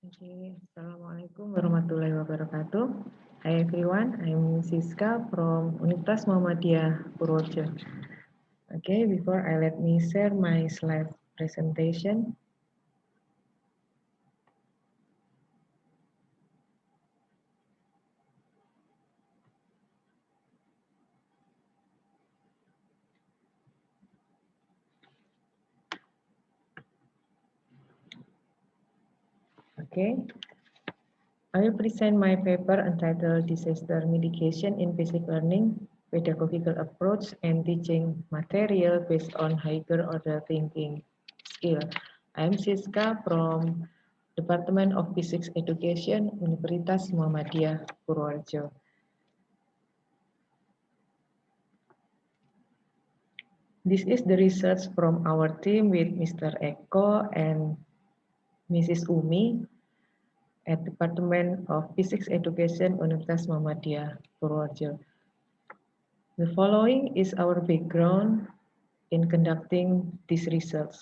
Okay, Assalamualaikum warahmatullahi wabarakatuh. Hi everyone, I'm Siska from Universitas Muhammadiyah Purworejo. Okay, before I let me share my slide presentation. Okay, I will present my paper entitled Disaster Mitigation in Basic Learning, Pedagogical Approach and Teaching Material based on higher order thinking skill. I'm Siska from Department of Physics Education, Universitas Muhammadiyah Purworejo. This is the research from our team with Mr. Eko and Mrs. Umi at Department of Physics Education, Universitas Muhammadiyah Purworejo. The following is our background in conducting this research.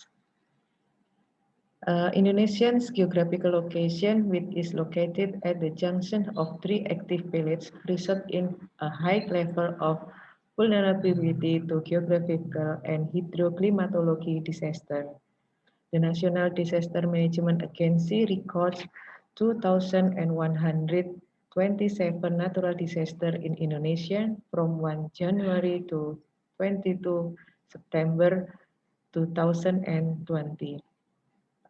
Indonesia's geographical location, which is located at the junction of three active villages, result in a high level of vulnerability to geographical and hydroclimatology disaster. The National Disaster Management Agency records 2,127 natural disasters in Indonesia from 1 January to 22 September 2020.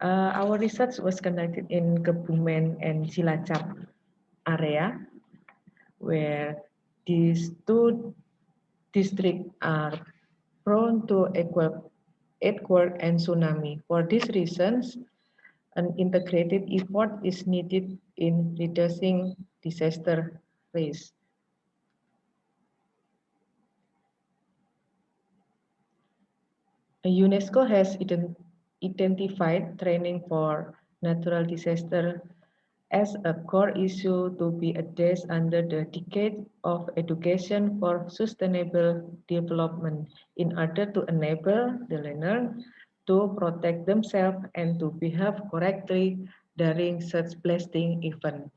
Our research was conducted in Kebumen and Cilacap area, where these two districts are prone to earthquake and tsunami. For these reasons, an integrated effort is needed in reducing disaster risk. UNESCO has identified training for natural disaster as a core issue to be addressed under the Decade of Education for Sustainable Development in order to enable the learner to protect themselves and to behave correctly during such blasting event.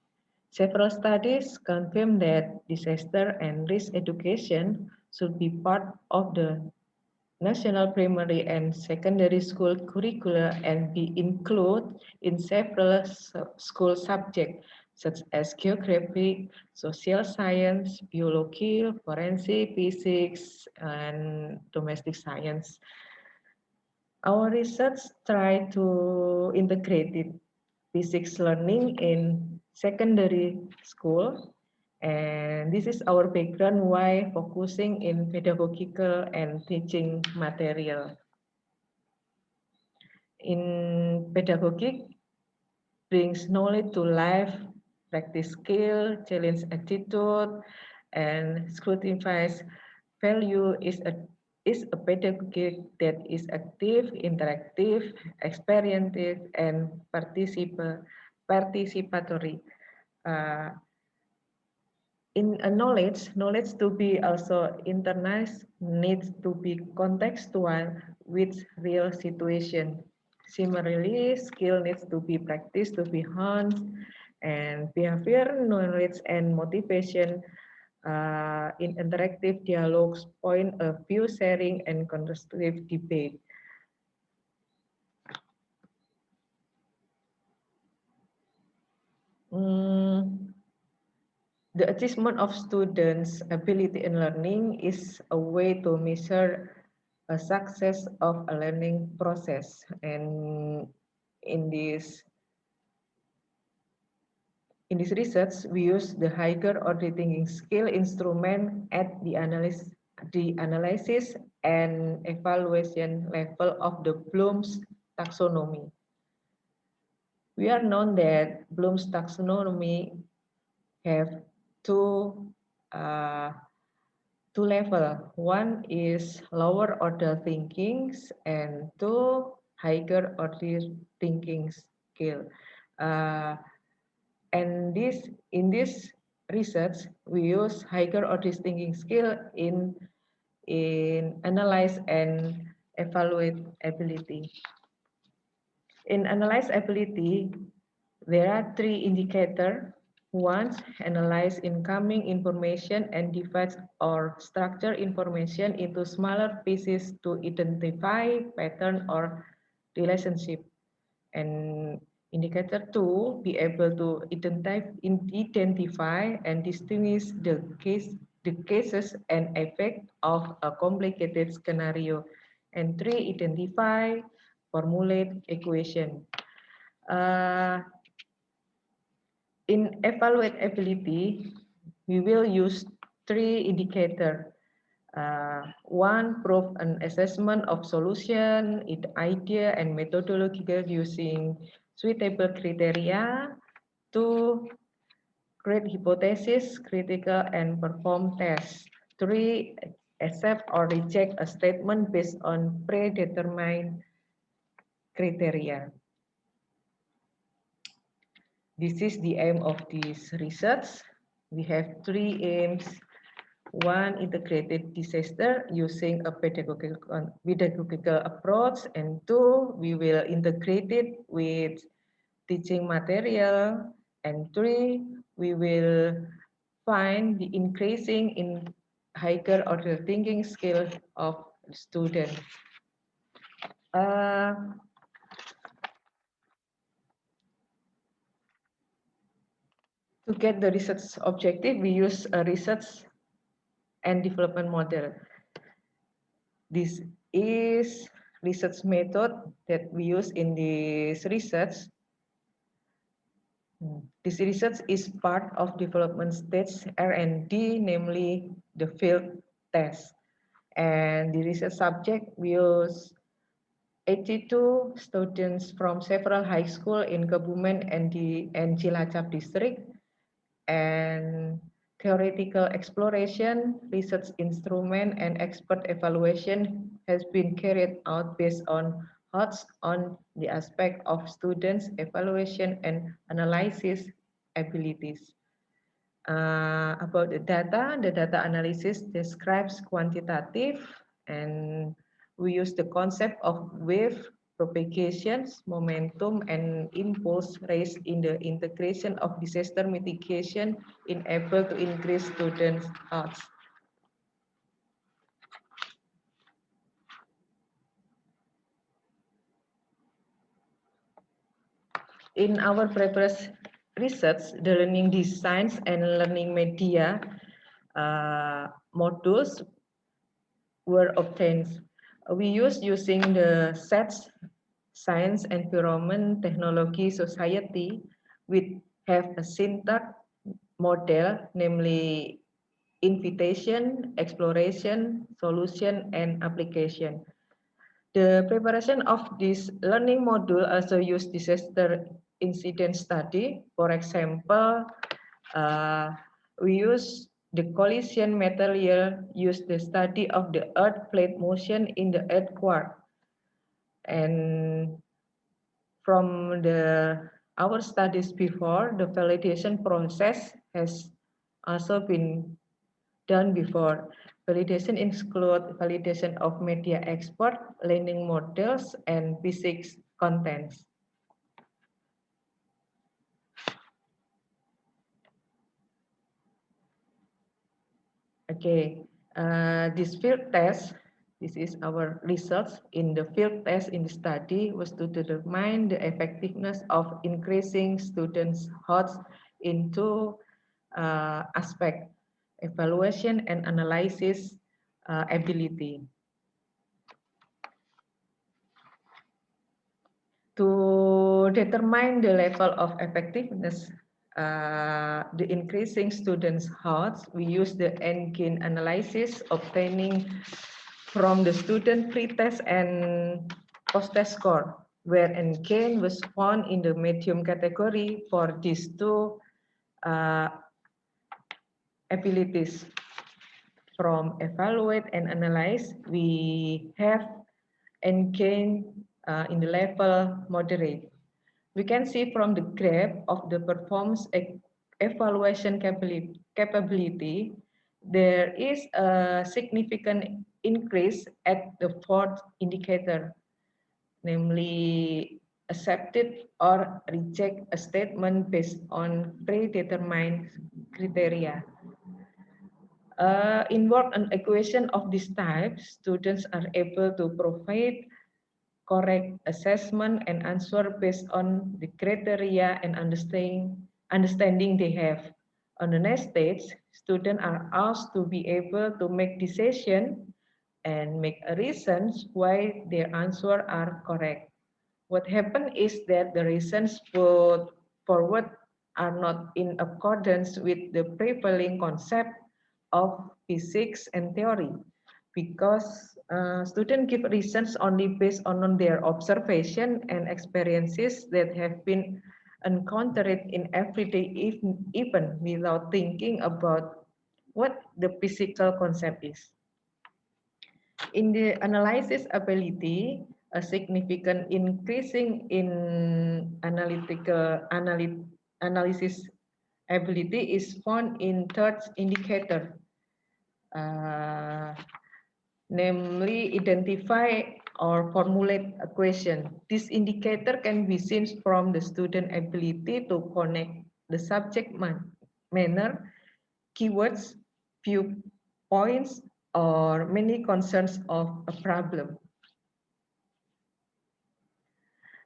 Several studies confirm that disaster and risk education should be part of the national primary and secondary school curricula and be included in several school subjects such as geography, social science, biology, forensic, physics, and domestic science. Our research tried to integrate physics learning in secondary school, and this is our background why focusing in pedagogical and teaching material. In pedagogic brings knowledge to life, practice skill, challenge attitude, and scrutinize value is a pedagogy that is active, interactive, experiential, and participatory. Uh, in a knowledge to be also internalized needs to be contextual with real situation. Similarly, skill needs to be practiced to be honed, and behavior, knowledge, and motivation in interactive dialogues, point of view sharing, and constructive debate. Mm, the achievement of students' ability in learning is a way to measure a success of a learning process. And in this in this research, we use the higher order thinking skill instrument at the analysis and evaluation level of the Bloom's taxonomy. We are known that Bloom's taxonomy have two uh, two level. One is lower order thinkings and two higher order thinking skill. Uh, and in this research, we use higher order thinking skill in analyze and evaluate ability. In analyze ability, There are three indicators. One, analyze incoming information and divide or structure information into smaller pieces to identify pattern or relationship. And indicator two, be able to identify and distinguish the cases and effect of a complicated scenario. And three, identify, formulate equation. Uh, in evaluate ability, we will use three indicators. One, prove an assessment of solution, idea, and methodological using suitable criteria. Two, create hypothesis, critical, and perform tests. Three, accept or reject a statement based on predetermined criteria. This is the aim of this research. We have three aims. One, integrated disaster using a pedagogical approach. And two, we will integrate it with teaching material. And three, we will find the increasing in higher order thinking skills of students. To get the research objective, we use a research and development model. This is research method that we use in this research. This research is part of development stage R&D, namely the field test. And the research subject we use 82 students from several high schools in Kebumen and Cilacap district, and theoretical exploration, research instrument, and expert evaluation has been carried out based on HOTS on the aspect of students' evaluation and analysis abilities. About the data analysis describes quantitative, and we use the concept of wave propagations, momentum, and impulse raised in the integration of disaster mitigation in able to increase students' health. In our previous research, the learning designs and learning media modules were obtained. We using the SETS, Science, Environment, Technology, Society, which have a syntax model, namely invitation, exploration, solution, and application. The preparation of this learning module also use disaster incident study. For example, we use the collision material, use the study of the earth plate motion in the earth core. And from our studies before, the validation process has also been done before. Validation include validation of media export, learning models, and physics contents. Okay, this field test, this is our research in the field test in the study was to determine the effectiveness of increasing students' HOTS into aspect, evaluation and analysis ability. To determine the level of effectiveness, the increasing students' HOTS, we use the N-gain analysis obtaining from the student pre-test and post-test score, where N-gain was found in the medium category for these two abilities. From evaluate and analyze, we have N-gain in the level moderate. We can see from the graph of the performance evaluation capability, there is a significant increase at the fourth indicator, namely accepted or reject a statement based on predetermined criteria. In work and equation of this type, students are able to provide correct assessment and answer based on the criteria and understanding they have. On the next stage, students are asked to be able to make decisions and make reasons why their answers are correct. What happened is that the reasons put forward are not in accordance with the prevailing concept of physics and theory, because students give reasons only based on their observation and experiences that have been encountered in everyday even without thinking about what the physical concept is. In the analysis ability, a significant increasing in analysis ability is found in third indicator, uh, namely identify or formulate a question. This indicator can be seen from the student ability to connect the subject manner, keywords, viewpoints, or many concerns of a problem.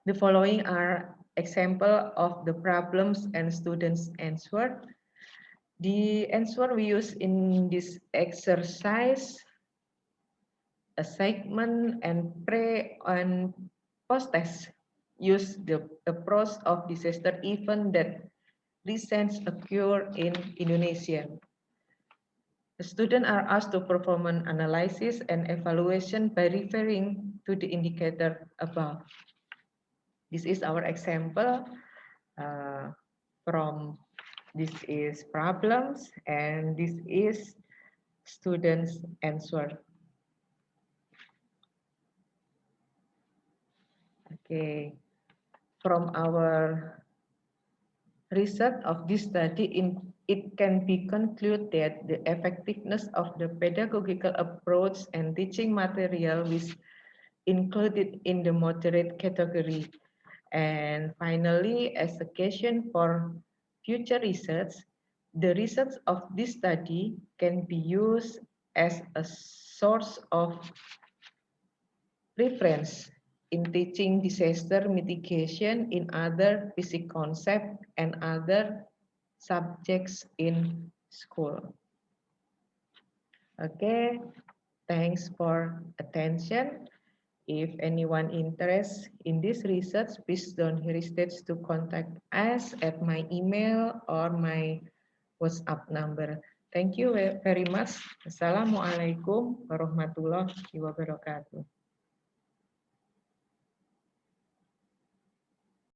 The following are example of the problems and students answered. The answer we use in this exercise, a segment and pre and post test, use the approach of disaster event that recently occurred in Indonesia. The students are asked to perform an analysis and evaluation by referring to the indicator above. This is our example from this is problems and this is students answer. Okay, from our result of this study, it can be concluded that the effectiveness of the pedagogical approach and teaching material is included in the moderate category. And finally, as a question for future research, the results of this study can be used as a source of reference in teaching disaster mitigation in other physics concepts and other subjects in school. Okay, thanks for attention. If anyone interested in this research, please don't hesitate to contact us at my email or my WhatsApp number. Thank you very much. Assalamualaikum warahmatullahi wabarakatuh.